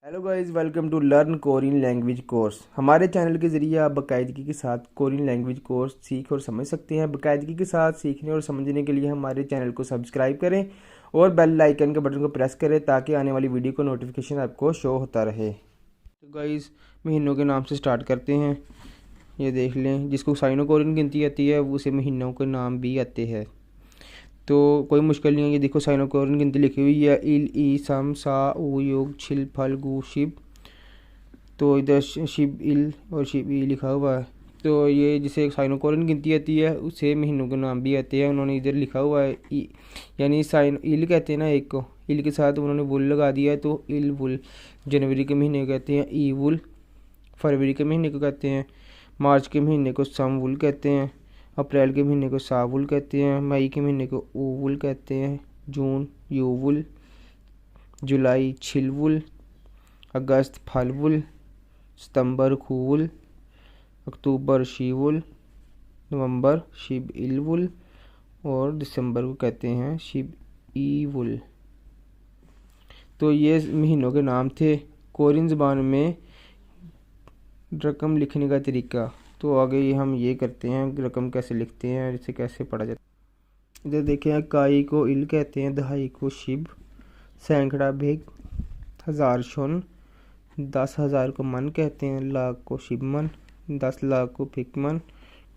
Hello guys, welcome to learn Korean language course. हमारे channel के ज़रिए आप बाकायदगी के साथ कोरियन लैंग्वेज कोर्स सीख और समझ सकते हैं। बाकायदगी के साथ सीखने और समझने के लिए हमारे चैनल को सब्सक्राइब करें और बेल आइकन के बटन को प्रेस करें ताकि आने वाली वीडियो को नोटिफिकेशन आपको शो होता रहे। तो गाइस, महीनों के नाम से स्टार्ट करते हैं। ये देख लें, जिसको साइनो कोरियन गिनती आती है उसे महीनों के नाम भी आते हैं, तो कोई मुश्किल नहीं है। ये देखो, साइनो कोरियन गिनती लिखी हुई है, इल ई सम सा ऊ योग छिल फल गु शिब। तो इधर शिब इल और शिब ई लिखा हुआ है। तो ये जिसे साइनो कोरियन गिनती आती है उसे महीनों के नाम भी आते हैं। उन्होंने इधर लिखा हुआ है ई, यानी साइन इल कहते हैं ना, एक को इल के साथ उन्होंने वुल लगा दिया है तो इल वुल। जनवरी के महीने को कहते हैं ई वुल, फरवरी के महीने को कहते हैं, मार्च के महीने को सम वुल कहते हैं, अप्रैल के महीने को सावुल कहते हैं, मई के महीने को ऊवुल कहते हैं, जून यूवुल, जुलाई छिलवुल, अगस्त फलवुल, सितंबर खूवुल, अक्टूबर शीवुल, नवंबर शिब इलवुल और दिसंबर को कहते हैं शिब ईवुल। तो ये महीनों के नाम थे। कोरियन ज़बान में रकम लिखने का तरीका, तो आगे हम ये करते हैं, रकम कैसे लिखते हैं और इसे कैसे पढ़ा जाता है। इधर देखें, काई को इल कहते हैं, दहाई को शिब, सैकड़ा भिग, हज़ार शुन, 10,000 को मन कहते हैं, लाख को शिब मन, 10 लाख को भिक मन,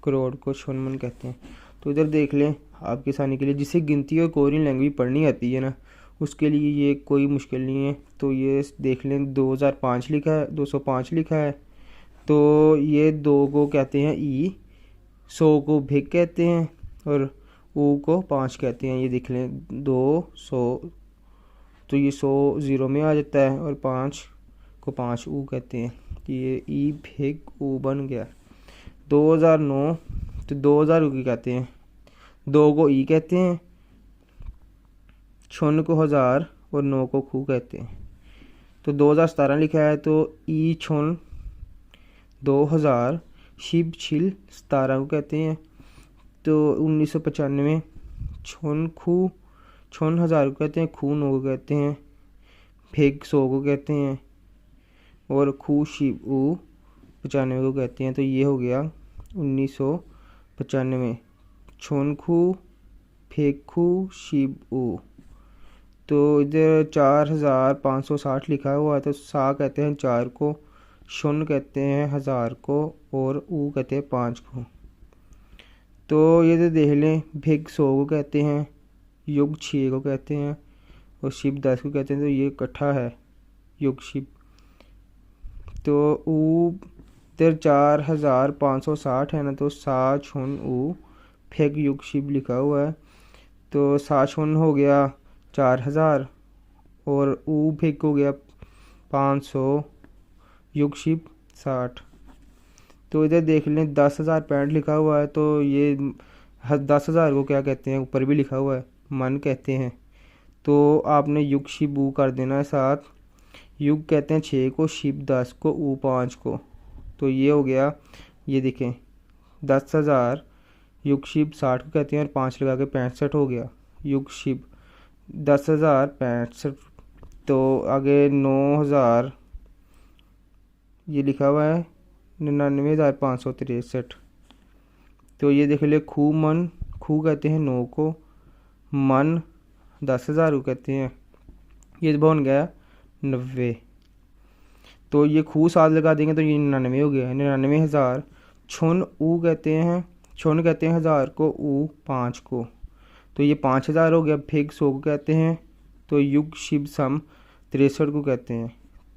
करोड़ को शुन मन कहते हैं। तो इधर देख लें, आपकी आसानी के लिए जिसे गिनती और कोरियन लैंग्वेज पढ़नी आती है ना, उसके लिए ये कोई मुश्किल नहीं है। तो ये देख लें, 2005 लिखा है, 205 लिखा है, तो ये 2 को कहते हैं ई, 100 को भिग कहते हैं और ऊ को 5 कहते हैं। ये देख लें, 200, तो ये 100 ज़ीरो में आ जाता है और 5 को 5 ऊ कहते हैं। ये ई भिग ऊ बन गया। 2009, तो 2000 को कहते हैं, 2 को ई कहते हैं, छुन को 1000 और 9 को खू कहते हैं। तो 2017 लिखा है, तो ई छुन 2000, शिब छिल 17 को कहते हैं। तो 1995 छुन खू, छुन 1000 को कहते हैं, खू 9 को कहते हैं, फेग 100 को कहते हैं और खू शिब ऊ 95 को कहते हैं। तो ये हो गया 1995, छुन खू, फेग खू, शिब ऊ। तो इधर 4560 लिखा हुआ है, तो सा कहते हैं 4 को, शुन कहते हैं 1000 को और ऊ कहते हैं 5 को। तो ये तो देख लें, भिग 100 को कहते हैं, युग 6 को कहते हैं और शिब 10 को कहते हैं। तो ये इकट्ठा है युग शिब। तो ऊ इधर 4560 है ना, तो सा छुन ऊ फेग युग शिब लिखा हुआ है। तो सा छुन हो गया 4000 और ऊ फेग हो गया 500, युग शिब 60। तो इधर देख लें, 10,065 लिखा हुआ है, तो ये 10,000 को क्या कहते हैं, ऊपर भी लिखा हुआ है मन कहते हैं। तो आपने युग शिब ऊ कर देना है साथ। युग कहते हैं 6 को, शिब 10 को, ऊ 5 को। तो ये हो गया, ये देखें, 10,000, युग शिब 60 को कहते हैं और 5 लगा के 65 हो गया, युग शिब 10,065। तो आगे 9,000 ये लिखा हुआ है, 99,563। तो ये देख ले, खू मन, खू कहते हैं 9 को, मन 10,000 को कहते हैं, ये बन गया 90। तो ये खू साथ लगा देंगे तो ये 99 हो गया, 99,000। छुन ऊ कहते हैं, छुन कहते हैं 1000 को, ऊ 5 को, तो ये 5000 हो गया। फिग 100 को कहते हैं, तो युग शिब सम 63 को कहते हैं।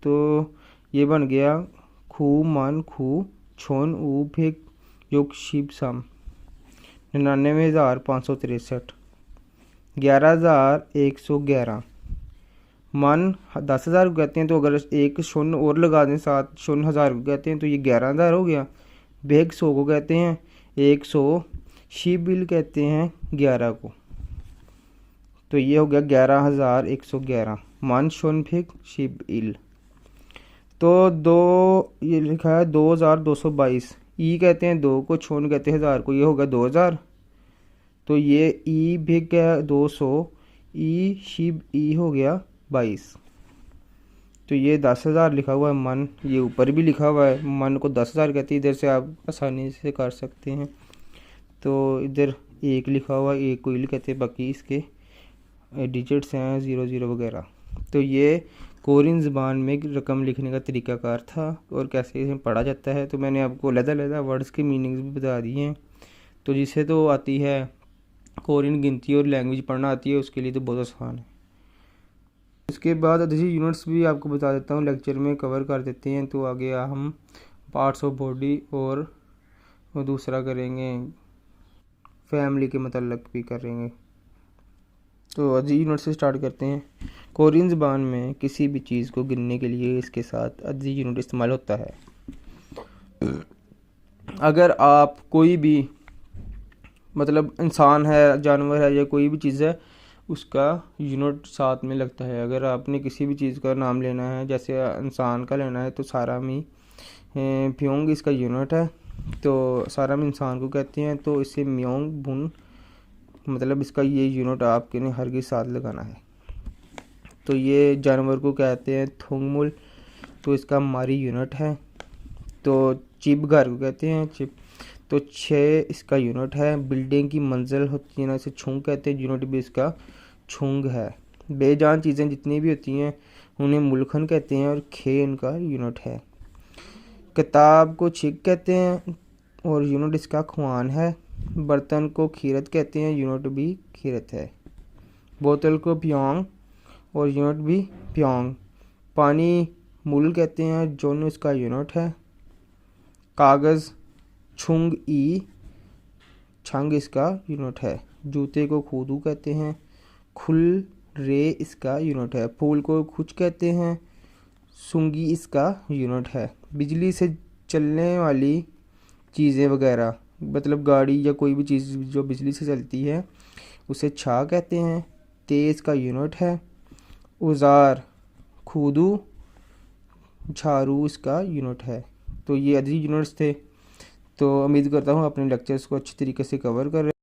तो ये बन गया खू मन खू, छुन ऊ फिग, युग शिब सम 99,563। 11,111 मन 10,000 को कहते हैं, तो अगर एक शून्य और लगा दें साथ, शून्य 1000 को कहते हैं, तो ये 11,000 हो गया। भेग 100 को कहते हैं 100, शिबिल कहते हैं 11 को, तो ये हो गया 11,111 मन शून्य फिग शिब इल। तो ये लिखा है 2,222, ई कहते हैं 2 को, छुन कहते हैं 1000 को, ये होगा 2000। तो ये ई भिग गया 200, ई शिब ई हो गया 22। तो ये 10,000 लिखा हुआ है मन, ये ऊपर भी लिखा हुआ है, मन को 10,000 कहते हैं, इधर से आप आसानी से कर सकते हैं। तो इधर 1 लिखा हुआ है, 1 को इल कहते हैं, बाकी इसके डिजिट्स हैं 00 वगैरह। तो ये कोरियन ज़बान में रकम लिखने का तरीक़ाकार था और कैसे इसे पढ़ा जाता है। तो मैंने आपको अलग-अलग वर्ड्स के मीनिंग्स भी बता दिए हैं। तो जिसे तो आती है कोरियन गिनती और लैंग्वेज पढ़ना आती है, उसके लिए तो बहुत आसान है। इसके बाद अददी यूनिट्स भी आपको बता देता हूँ, लेक्चर में कवर कर देते हैं। तो आगे हम पार्ट्स ऑफ बॉडी और दूसरा करेंगे, फैमिली के मतलब भी करेंगे। तो अददी यूनिट से स्टार्ट करते हैं। कोरियन ज़बान में किसी भी चीज़ को गिनने के लिए इसके साथ अददी यूनिट इस्तेमाल होता है। अगर आप कोई भी मतलब इंसान है, जानवर है या कोई भी चीज़ है, उसका यूनिट साथ में लगता है। अगर आपने किसी भी चीज़ का नाम लेना है, जैसे इंसान का लेना है, तो सारामी प्योंग इसका यूनिट है। तो सारामी इंसान को कहते हैं, तो इसे म्योंग बुन मतलब इसका ये यूनिट आपके ने हर के साथ लगाना है। तो ये जानवर को कहते हैं थोंगमुल, तो इसका मारी यूनिट है। तो चिप घर को कहते हैं चिप, तो 6 इसका यूनिट है। बिल्डिंग की मंजिल होती है ना, इसे छुंग कहते हैं, यूनिट भी इसका छुंग है। बेजान चीज़ें जितनी भी होती हैं उन्हें मुल्खन कहते हैं और खे इनका यूनिट है। किताब को छिक कहते हैं और यूनिट इसका खुआन है। बर्तन को खीरत कहते हैं, यूनिट भी खीरत है। बोतल को प्योंग और यूनिट भी प्योंग। पानी मुल कहते हैं, जोन इसका यूनिट है। कागज़ छुंग ई, छंग इसका यूनिट है। जूते को खूदू कहते हैं, खुल रे इसका यूनिट है। फूल को खुच कहते हैं, सुंगी इसका यूनिट है। बिजली से चलने वाली चीज़ें वगैरह मतलब गाड़ी या कोई भी चीज़ जो बिजली से चलती है उसे छा कहते हैं, तेज़ का यूनिट है। औज़ार खूदू, झाड़ू इसका यूनिट है। तो ये अददी यूनिट्स थे। तो उम्मीद करता हूँ अपने लेक्चर्स को अच्छी तरीके से कवर कर रहे